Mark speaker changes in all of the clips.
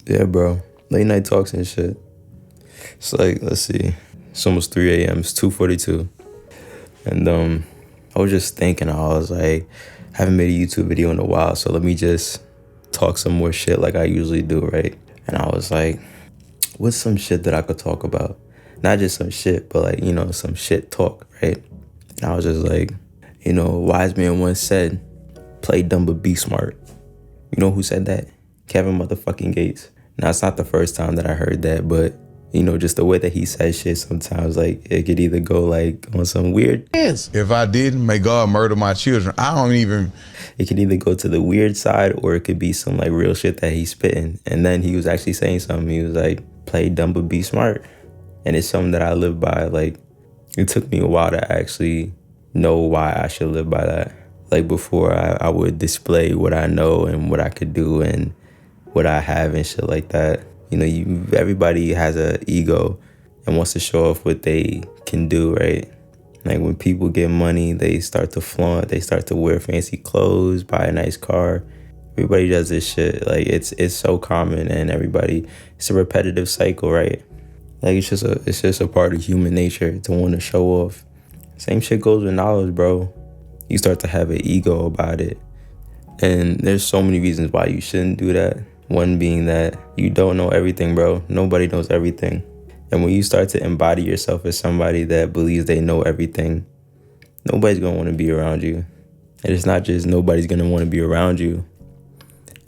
Speaker 1: Yeah, bro. Late night talks and shit. It's like, let's see. It's almost 3 a.m. It's 2:42. And I was just thinking, I was like, haven't made a YouTube video in a while, so let me just talk some more shit like I usually do, right? And I was like, what's some shit that I could talk about? Not just some shit, but like, some shit talk, right? And I was just like, a wise man once said, play dumb but be smart. You know who said that? Kevin motherfucking Gates. Now, it's not the first time that I heard that, but, just the way that he says shit sometimes, like, it could either go, like, on some weird...
Speaker 2: Yes. If I didn't, may God murder my children. I don't even...
Speaker 1: It could either go to the weird side, or it could be some, like, real shit that he's spitting. And then he was actually saying something. He was like, play dumb but be smart. And it's something that I live by. Like, it took me a while to actually know why I should live by that. Like, before I would display what I know and what I could do and what I have and shit like that. Everybody has an ego and wants to show off what they can do, right? Like, when people get money, they start to flaunt, they start to wear fancy clothes, buy a nice car. Everybody does this shit. Like, it's so common, and it's a repetitive cycle, right? Like, it's just a part of human nature to want to show off. Same shit goes with knowledge, bro. You start to have an ego about it. And there's so many reasons why you shouldn't do that. One being that you don't know everything, bro. Nobody knows everything. And when you start to embody yourself as somebody that believes they know everything, nobody's going to want to be around you. And it's not just nobody's going to want to be around you.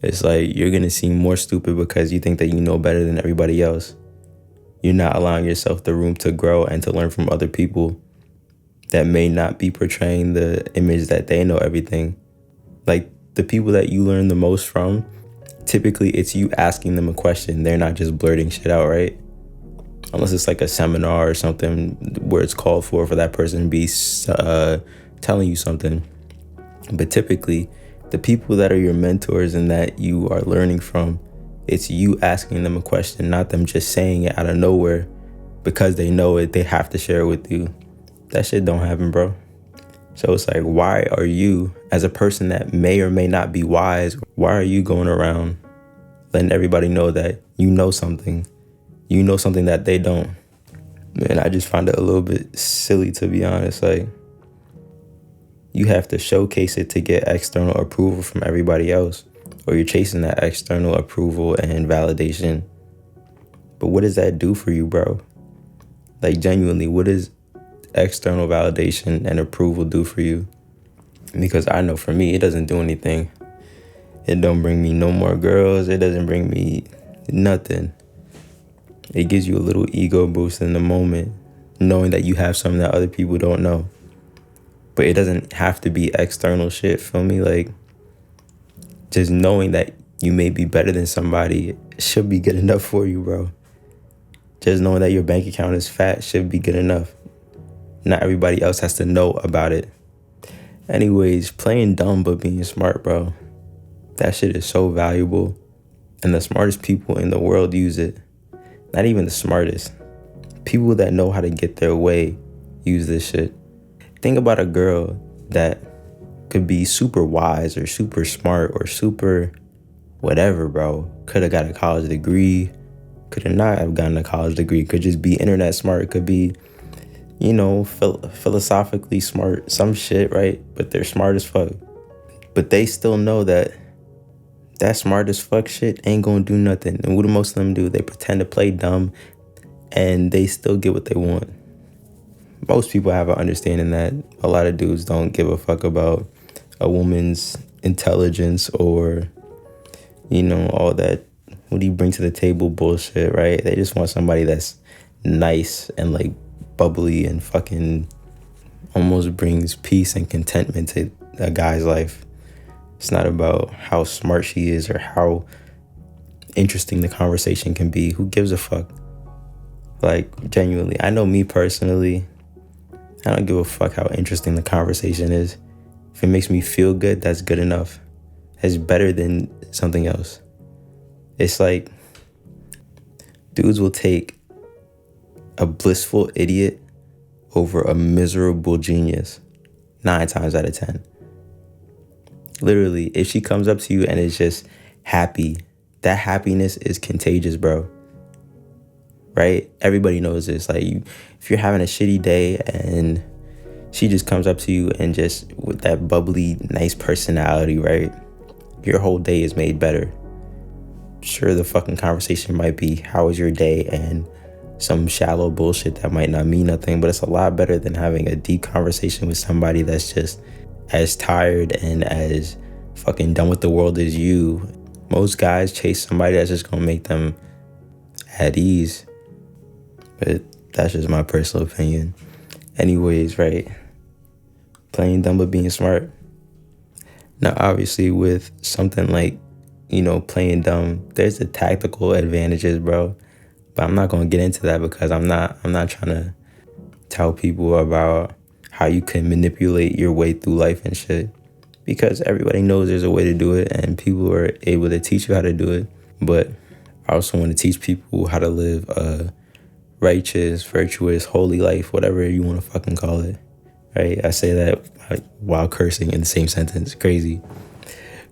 Speaker 1: It's like you're going to seem more stupid because you think that you know better than everybody else. You're not allowing yourself the room to grow and to learn from other people that may not be portraying the image that they know everything. Like, the people that you learn the most from, typically it's you asking them a question. They're not just blurting shit out, right? Unless it's like a seminar or something where it's called for that person to be telling you something. But typically, the people that are your mentors and that you are learning from, it's you asking them a question, not them just saying it out of nowhere because they know it, they have to share it with you. That shit don't happen, bro. So it's like, why are you, as a person that may or may not be wise, why are you going around letting everybody know that you know something? You know something that they don't. Man, I just find it a little bit silly, to be honest. Like, you have to showcase it to get external approval from everybody else, or you're chasing that external approval and validation. But what does that do for you, bro? Like, genuinely, what does external validation and approval do for you? Because I know for me, it doesn't do anything. It don't bring me no more girls. It doesn't bring me nothing. It gives you a little ego boost in the moment, knowing that you have something that other people don't know. But it doesn't have to be external shit, feel me? Like, just knowing that you may be better than somebody should be good enough for you, bro. Just knowing that your bank account is fat should be good enough. Not everybody else has to know about it. Anyways, playing dumb but being smart, bro. That shit is so valuable. And the smartest people in the world use it. Not even the smartest. People that know how to get their way use this shit. Think about a girl that could be super wise or super smart or super whatever, bro. Could have got a college degree. Could have not have gotten a college degree. Could just be internet smart. Could be, philosophically smart. Some shit, right? But they're smart as fuck. But they still know that smart as fuck shit ain't gonna do nothing. And what do most of them do? They pretend to play dumb and they still get what they want. Most people have an understanding that a lot of dudes don't give a fuck about a woman's intelligence or, all that, what do you bring to the table bullshit, right? They just want somebody that's nice and like bubbly and fucking almost brings peace and contentment to a guy's life. It's not about how smart she is or how interesting the conversation can be. Who gives a fuck? Like, genuinely, I know me personally, I don't give a fuck how interesting the conversation is. If it makes me feel good, that's good enough. It's better than something else. It's like, dudes will take a blissful idiot over a miserable genius 9 times out of 10. Literally, if she comes up to you and is just happy, that happiness is contagious, bro. Right? Everybody knows this. Like, if you're having a shitty day and she just comes up to you and just with that bubbly, nice personality, right? Your whole day is made better. Sure, the fucking conversation might be, how was your day? And some shallow bullshit that might not mean nothing, but it's a lot better than having a deep conversation with somebody that's just as tired and as fucking done with the world as you. Most guys chase somebody that's just gonna make them at ease. But that's just my personal opinion. Anyways, right? Playing dumb but being smart. Now, obviously, with something like, playing dumb, there's the tactical advantages, bro. But I'm not gonna get into that because I'm not trying to tell people about how you can manipulate your way through life and shit. Because everybody knows there's a way to do it and people are able to teach you how to do it. But I also want to teach people how to live a righteous, virtuous, holy life, whatever you want to fucking call it. Right? I say that while cursing in the same sentence. Crazy.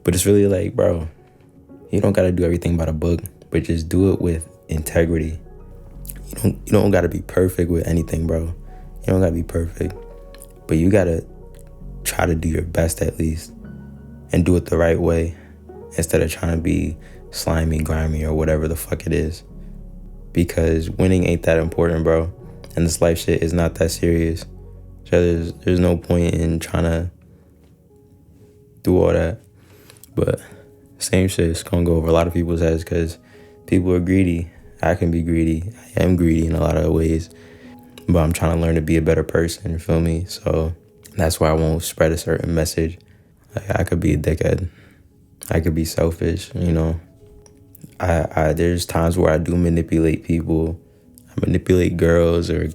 Speaker 1: But it's really like, bro, you don't got to do everything by the book, but just do it with integrity. You don't got to be perfect with anything, bro. You don't got to be perfect. But you got to try to do your best at least and do it the right way instead of trying to be slimy, grimy, or whatever the fuck it is. Because winning ain't that important, bro. And this life shit is not that serious. So there's no point in trying to do all that. But same shit, it's gonna go over a lot of people's heads because people are greedy. I can be greedy. I am greedy in a lot of ways. But I'm trying to learn to be a better person, you feel me? So that's why I won't spread a certain message. Like, I could be a dickhead. I could be selfish, I there's times where I do manipulate people. I manipulate girls or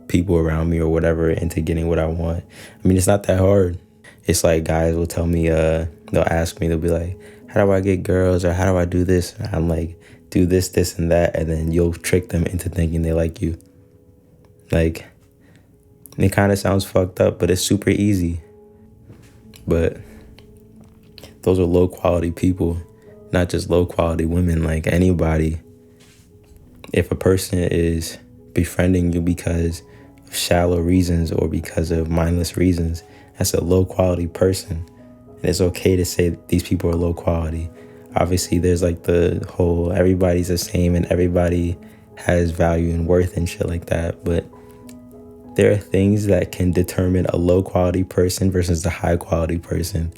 Speaker 1: people around me or whatever into getting what I want. I mean, it's not that hard. It's like guys will tell me, they'll ask me, they'll be like, how do I get girls or how do I do this? And I'm like, do this, this, and that. And then you'll trick them into thinking they like you. Like, it kind of sounds fucked up, but it's super easy. But those are low quality people, not just low quality women. Like anybody, if a person is befriending you because of shallow reasons or because of mindless reasons, that's a low quality person. And it's okay to say these people are low quality. Obviously, there's like the whole everybody's the same and everybody has value and worth and shit like that. But there are things that can determine a low quality person versus a high quality person.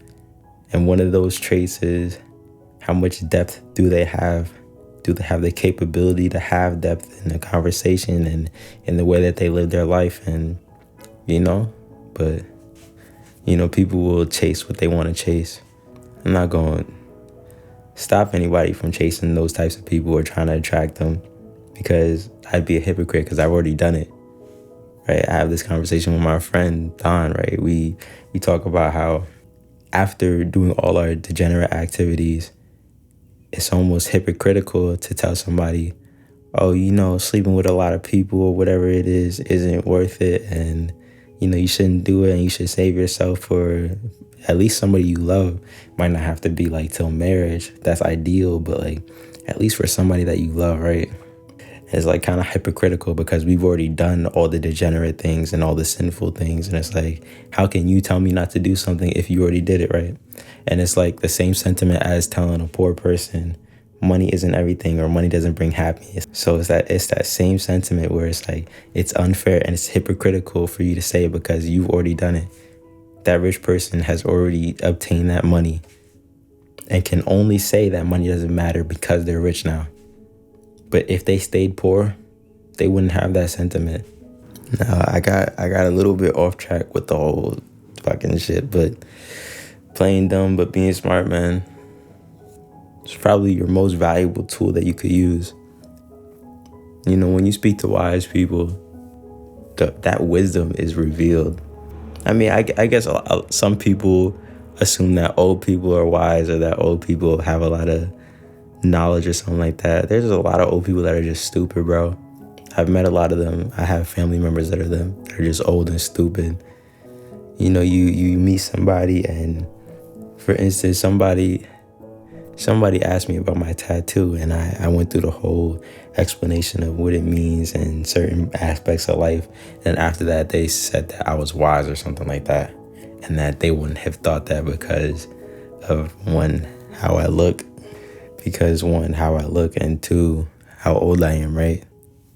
Speaker 1: And one of those traits is how much depth do they have? Do they have the capability to have depth in the conversation and in the way that they live their life? And, but, people will chase what they want to chase. I'm not going to stop anybody from chasing those types of people or trying to attract them because I'd be a hypocrite because I've already done it. Right? I have this conversation with my friend, Don, right? We talk about how after doing all our degenerate activities, it's almost hypocritical to tell somebody, oh, sleeping with a lot of people or whatever it is isn't worth it. And, you shouldn't do it and you should save yourself for at least somebody you love. Might not have to be like till marriage. That's ideal, but like at least for somebody that you love, right? It's like kind of hypocritical because we've already done all the degenerate things and all the sinful things. And it's like, how can you tell me not to do something if you already did it, right? And it's like the same sentiment as telling a poor person money isn't everything or money doesn't bring happiness. So it's that same sentiment where it's like, it's unfair and it's hypocritical for you to say it because you've already done it. That rich person has already obtained that money and can only say that money doesn't matter because they're rich now. But if they stayed poor, they wouldn't have that sentiment. No, I got a little bit off track with the whole fucking shit, but playing dumb but being smart, man, it's probably your most valuable tool that you could use. When you speak to wise people, that wisdom is revealed. I mean, I guess some people assume that old people are wise or that old people have a lot of knowledge or something like that. There's a lot of old people that are just stupid, bro. I've met a lot of them. I have family members that are them. They're just old and stupid. You meet somebody and, for instance, somebody somebody asked me about my tattoo, and I went through the whole explanation of what it means and certain aspects of life. And after that, they said that I was wise or something like that, and that they wouldn't have thought that because of one, how I look, and two, how old I am, right?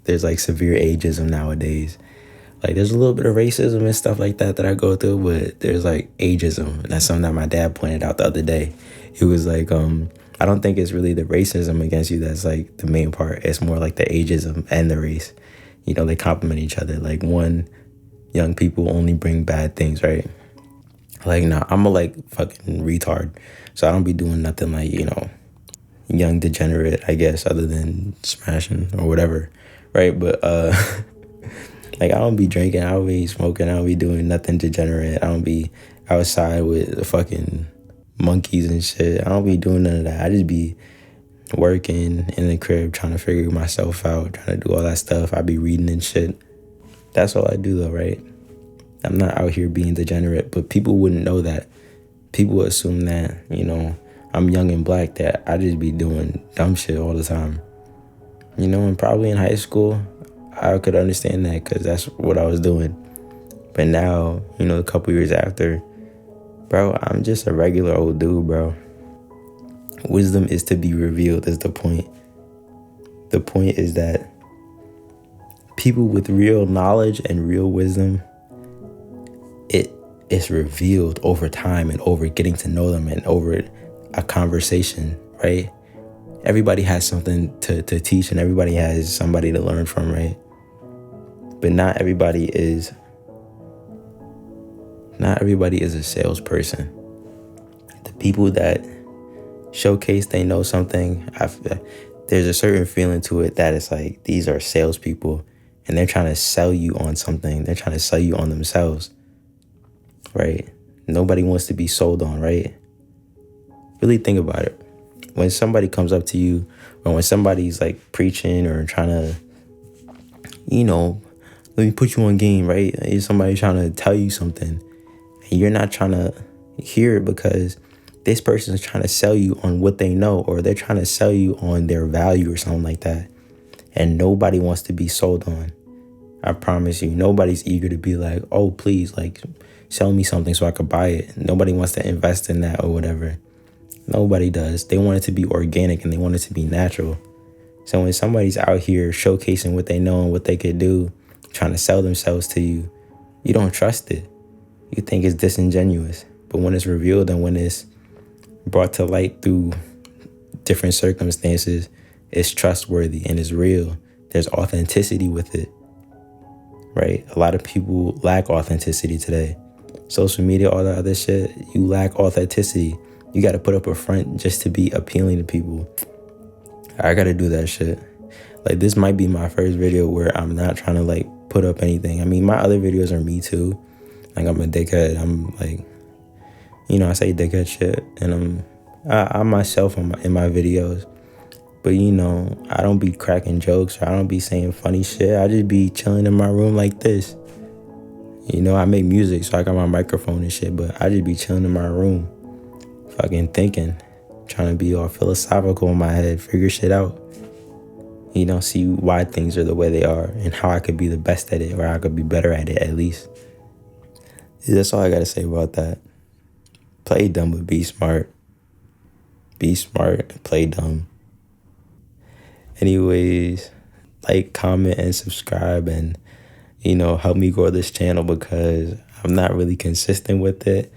Speaker 1: There's like severe ageism nowadays. Like there's a little bit of racism and stuff like that I go through, but there's like ageism. And that's something that my dad pointed out the other day. He was like, I don't think it's really the racism against you that's like the main part. It's more like the ageism and the race. You know, they complement each other. Like one, young people only bring bad things, right? Like, nah, I'm a like fucking retard. So I don't be doing nothing like, you know, young degenerate, I guess, other than smashing or whatever, right? But like I don't be drinking, I don't be smoking, I don't be doing nothing degenerate. I don't be outside with the fucking monkeys and shit. I don't be doing none of that. I just be working in the crib, trying to figure myself out, trying to do all that stuff. I be reading and shit. That's all I do though, right? I'm not out here being degenerate, but people wouldn't know that. People assume that, you know, I'm young and black, that I just be doing dumb shit all the time. You know, and probably in high school, I could understand that because that's what I was doing. But now, you know, a couple years after, bro, I'm just a regular old dude, bro. Wisdom is to be revealed is the point. The point is that people with real knowledge and real wisdom, it's revealed over time and over getting to know them and over a conversation, right? Everybody has something to teach and everybody has somebody to learn from, right? But not everybody is a salesperson. The people that showcase they know something, there's a certain feeling to it that it's like these are salespeople and they're trying to sell you on something. They're trying to sell you on themselves, right? Nobody wants to be sold on, right? Really think about it. When somebody comes up to you or when somebody's like preaching or trying to, you know, let me put you on game, right? Somebody trying to tell you something and you're not trying to hear it because this person is trying to sell you on what they know, or they're trying to sell you on their value or something like that. And nobody wants to be sold on. I promise you, nobody's eager to be like, oh, please, like, sell me something so I could buy it. Nobody wants to invest in that or whatever. Nobody does. They want it to be organic and they want it to be natural. So when somebody's out here showcasing what they know and what they could do, trying to sell themselves to you, you don't trust it. You think it's disingenuous. But when it's revealed and when it's brought to light through different circumstances, it's trustworthy and it's real. There's authenticity with it, right? A lot of people lack authenticity today. Social media, all that other shit, you lack authenticity. You got to put up a front just to be appealing to people. I got to do that shit. Like, this might be my first video where I'm not trying to, like, put up anything. I mean, my other videos are me too. Like, I'm a dickhead. I'm, like, you know, I say dickhead shit. And I'm myself in my videos. But, you know, I don't be cracking jokes or I don't be saying funny shit. I just be chilling in my room like this. You know, I make music, so I got my microphone and shit. But I just be chilling in my room, fucking thinking, trying to be all philosophical in my head, figure shit out. You know, see why things are the way they are and how I could be the best at it or I could be better at it at least. That's all I got to say about that. Play dumb, but be smart. Be smart, play dumb. Anyways, like, comment, and subscribe and, you know, help me grow this channel because I'm not really consistent with it.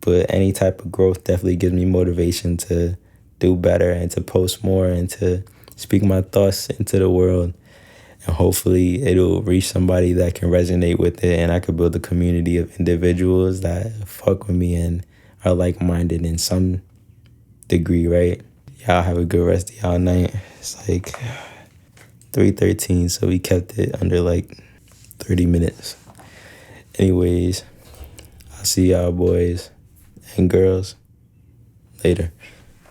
Speaker 1: But any type of growth definitely gives me motivation to do better and to post more and to speak my thoughts into the world. And hopefully it'll reach somebody that can resonate with it and I could build a community of individuals that fuck with me and are like-minded in some degree, right? Y'all have a good rest of y'all night. It's like 3:13, so we kept it under like 30 minutes. Anyways, I'll see y'all boys and girls later.